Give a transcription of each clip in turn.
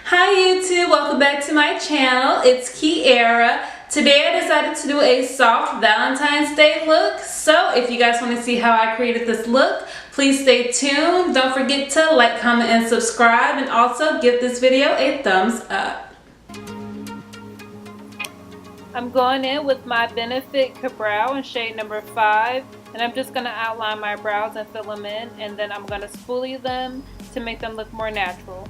Hi YouTube, welcome back to my channel. It's Kiara. Today I decided to do a soft Valentine's Day look. So if you guys want to see how I created this look, please stay tuned. Don't forget to like, comment, and subscribe, and also give this video a thumbs up. I'm going in with my Benefit KaBrow in shade number 5, and I'm just going to outline my brows and fill them in, and then I'm going to spoolie them to make them look more natural.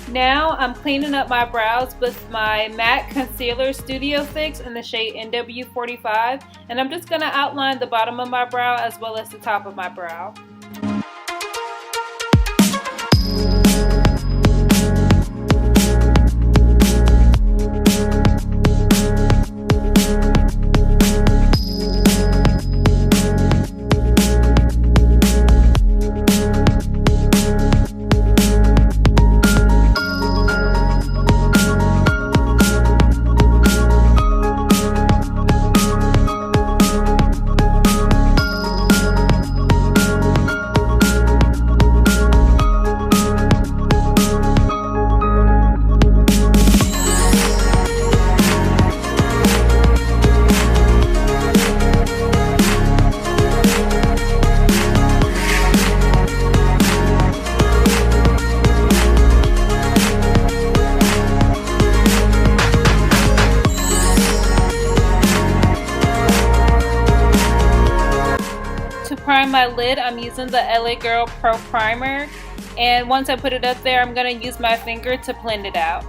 Now I'm cleaning up my brows with my matte concealer Studio Fix in the shade NW45, and I'm just going to outline the bottom of my brow as well as the top of my brow. Prime my lid, I'm using the LA Girl Pro Primer, and once I put it up there, I'm going to use my finger to blend it out.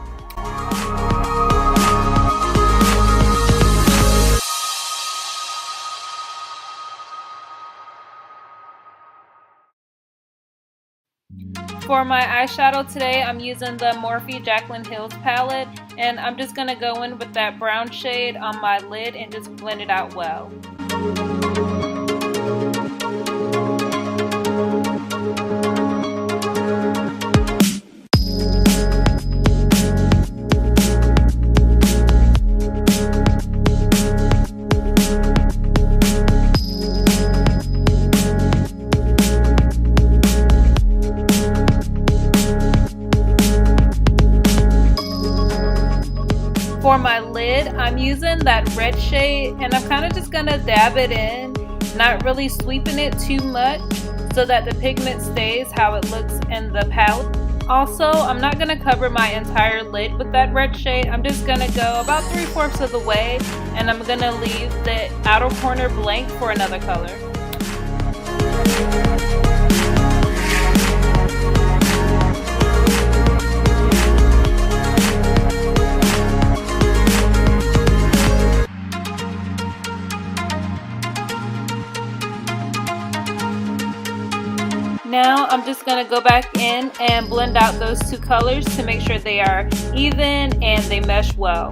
For my eyeshadow today, I'm using the Morphe Jaclyn Hills palette, and I'm just going to go in with that brown shade on my lid and just blend it out well. For my lid, I'm using that red shade, and I'm kind of just going to dab it in, not really sweeping it too much so that the pigment stays how it looks in the palette. Also, I'm not going to cover my entire lid with that red shade. I'm just going to go about 3/4 of the way, and I'm going to leave the outer corner blank for another color. Now I'm just going to go back in and blend out those two colors to make sure they are even and they mesh well.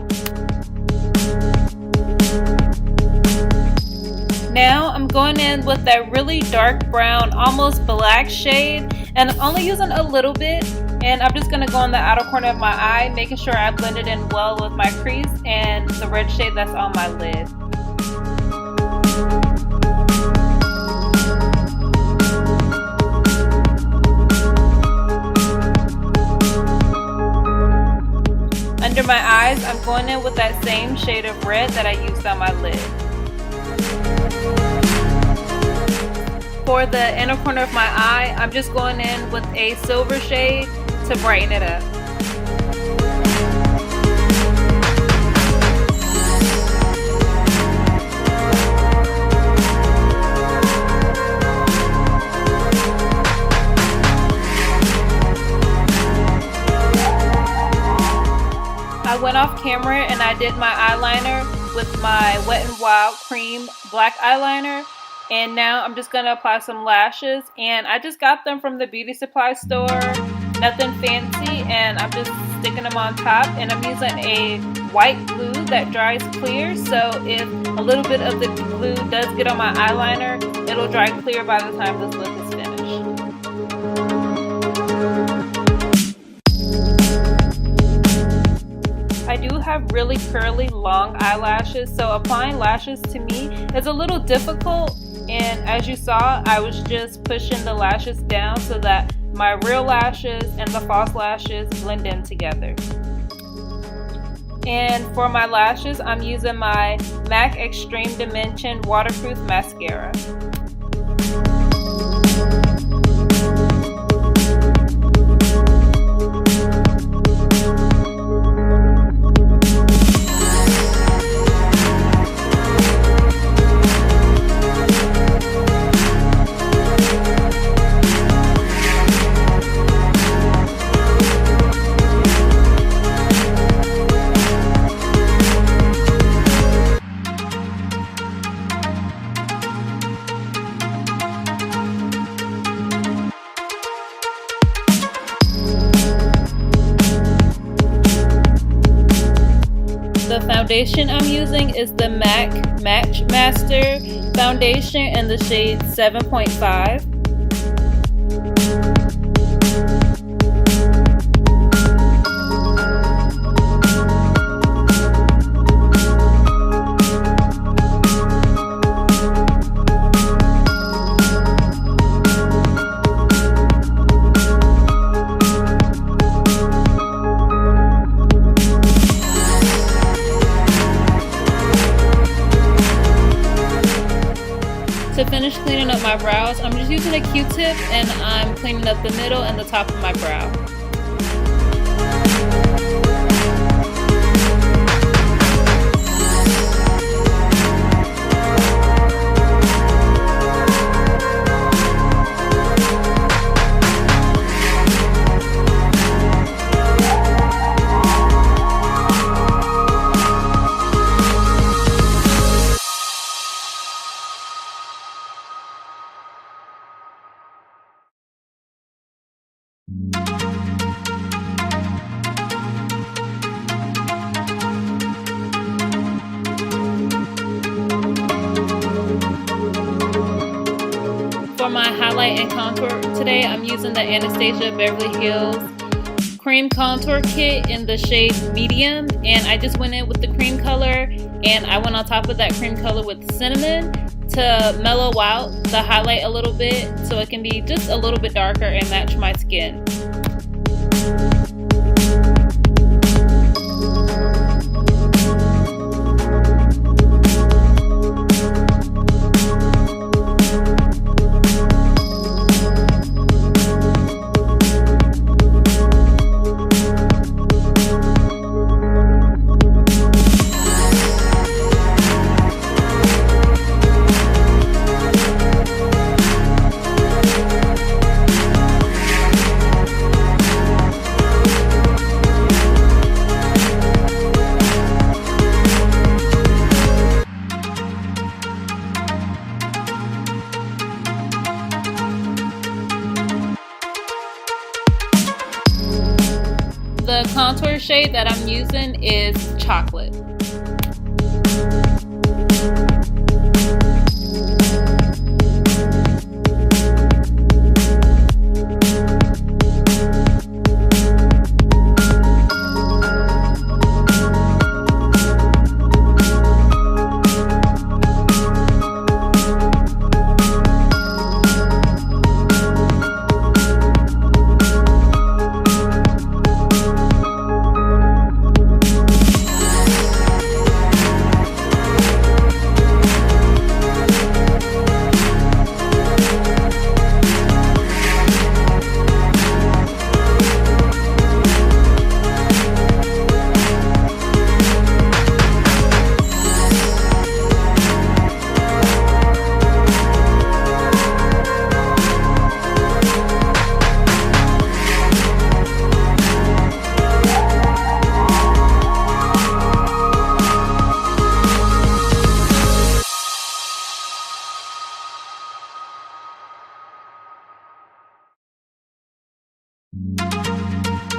Now I'm going in with that really dark brown, almost black shade, and I'm only using a little bit, and I'm just going to go on the outer corner of my eye, making sure I blend it in well with my crease and the red shade that's on my lid. Under my eyes, I'm going in with that same shade of red that I used on my lid. For the inner corner of my eye, I'm just going in with a silver shade to brighten it up. I went off camera and I did my eyeliner with my Wet n Wild Cream black eyeliner. And now I'm just going to apply some lashes. And I just got them from the beauty supply store. Nothing fancy. And I'm just sticking them on top. And I'm using a white glue that dries clear. So if a little bit of the glue does get on my eyeliner, it'll dry clear by the time this look is finished. I do have really curly long eyelashes, so applying lashes to me is a little difficult, and as you saw, I was just pushing the lashes down so that my real lashes and the false lashes blend in together. And for my lashes, I'm using my MAC Extreme Dimension Waterproof Mascara. The foundation I'm using is the MAC Matchmaster foundation in the shade 7.5. To finish cleaning up my brows, I'm just using a Q-tip and I'm cleaning up the middle and the top of my brow. For my highlight and contour today, I'm using the Anastasia Beverly Hills Cream Contour Kit in the shade Medium, and I just went in with the cream color and I went on top of that cream color with cinnamon to mellow out the highlight a little bit so it can be just a little bit darker and match my skin. The contour shade that I'm using is Chocolate.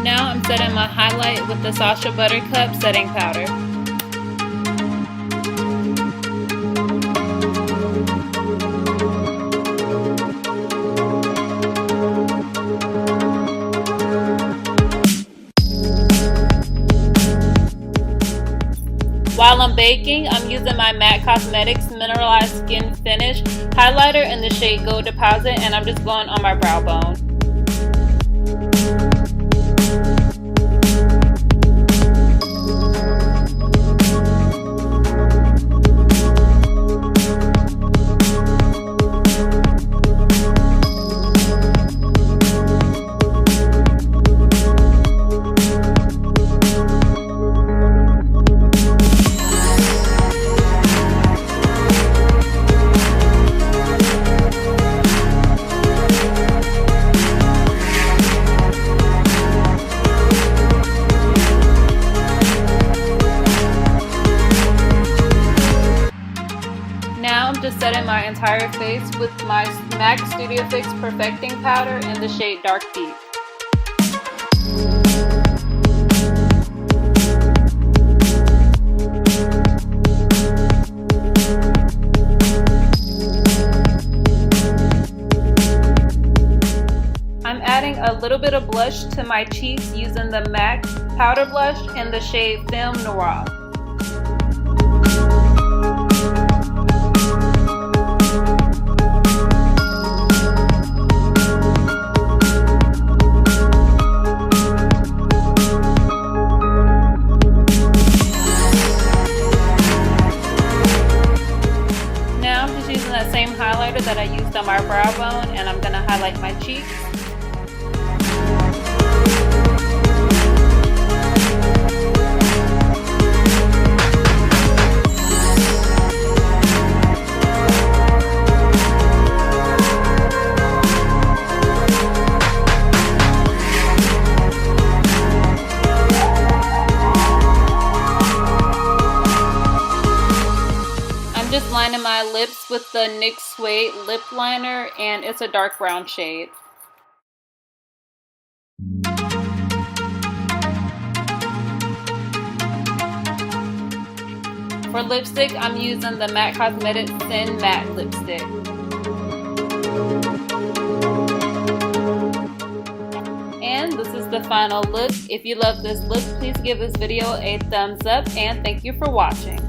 Now I'm setting my highlight with the Sacha Buttercup setting powder. While I'm baking, I'm using my MAC Cosmetics Mineralize Skin Finish highlighter in the shade Gold Deposit, and I'm just going on my brow bone. Now I'm just setting my entire face with my MAC Studio Fix Perfecting Powder in the shade Dark Deep. I'm adding a little bit of blush to my cheeks using the MAC Powder Blush in the shade Film Noir. That same highlighter that I used on my brow bone, and I'm going to highlight my cheeks. Just lining my lips with the NYX Suede lip liner, and it's a dark brown shade. For lipstick, I'm using the MAC Cosmetics Thin Matte Lipstick. And this is the final look. If you love this look, please give this video a thumbs up, and thank you for watching.